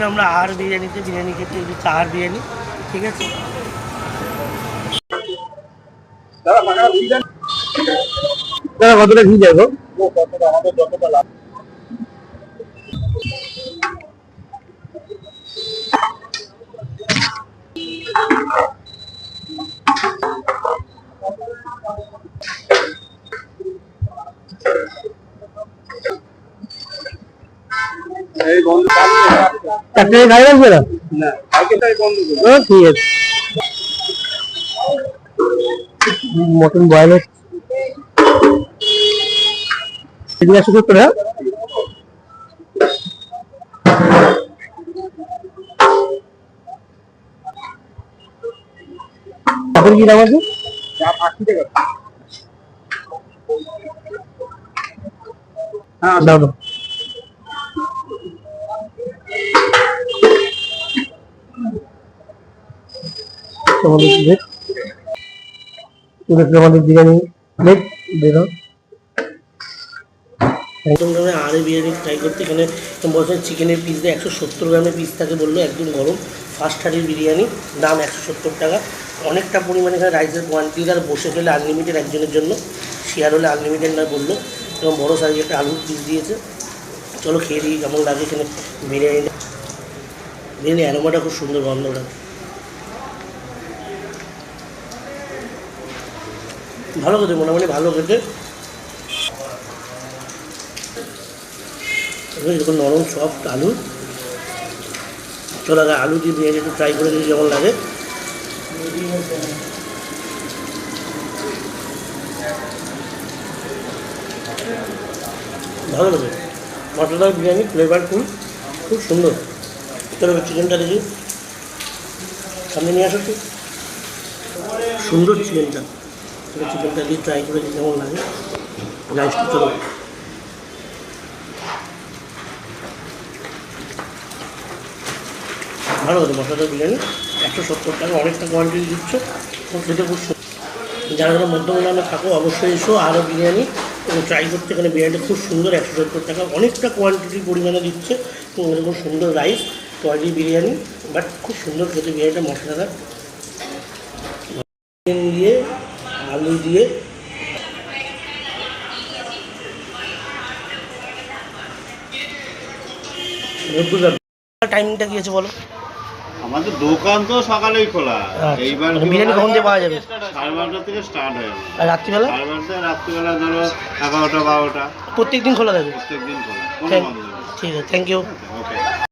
আমরা আর বিরিয়ানিতে বিরিয়ানি খেতে, এই হচ্ছে আর বিরিয়ানি। ঠিক আছে, কতটা ঘি যাবো, আমাদের যতটা লাভ। মটন বয়েল কি দাম আছে? দাও দাও। আমাদের বিরিয়ানি প্লেট দিয়ে দাও। একদম আরে বিরিয়ানি ট্রাই করতে, এখানে বলছেন চিকেনের পিস দিয়ে 170 গ্রামের পিস থাকে বললো, একদম গরম ফার্স্ট থার্টির বিরিয়ানি, দাম 170 টাকা। অনেকটা পরিমাণে এখানে রাইসের কোয়ান্টিটি, আর বসে খেলে আনলিমিটেড একজনের জন্য, শেয়ার হলে আনলিমিটেড না বললো। এবং বড়ো সাইজের একটা আলুর পিস দিয়েছে। চলো খেয়ে দিই কেমন লাগে এখানে বিরিয়ানিটা। বিরিয়ানি অ্যারোমাটা খুব সুন্দর, গন্ধ লাগে, ভালো খেতে, মোটামুটি ভালো খেতে। এরকম নরম সফট আলু। চলো আগে আলু দিয়ে বিরিয়ানি একটু ট্রাই করে দিই যেমন লাগে। ভালো লাগে, মশলাদার বিরিয়ানি, ফ্লেভারফুল, খুব সুন্দর। চলো চিকেনটা দেখি, সামনে নিয়ে আসো, খুব সুন্দর চিকেনটা। চিকেনটা দিয়ে ট্রাই করে দিই যেমন লাগে। রাইসটা চলো, ভালো হতো মশলাদার বিরিয়ানি, 170 টাকা, অনেকটা কোয়ান্টিটি দিচ্ছে, খেতে খুব সুন্দর। যারা যারা মধ্যমগ্রামে থাকো অবশ্যই এসো আরও বিরিয়ানি এবং ট্রাই করতে। এখানে বিরিয়ানিটা খুব সুন্দর, 170 টাকা, অনেকটা কোয়ান্টিটির পরিমাণে দিচ্ছে। এরকম সুন্দর রাইস, কোয়ালিটি বিরিয়ানি, বাট খুব সুন্দর খেতে বিরিয়ানিটা, মশলাদার দিয়ে আলু দিয়ে। টাইমিংটা কি আছে বলো? আমাদের দোকান তো সকালেই খোলা। এইবার বিরিয়ানি কখন দিয়ে পাওয়া যাবে? 12:30 থেকে স্টার্ট হয়। আর রাত্রিবেলা? রাত্রিবেলা ধরো 11টা 12টা। প্রত্যেক দিন খোলা থাকে? প্রত্যেক দিন খোলা, ঠিক আছে, থ্যাংক ইউ। ওকে।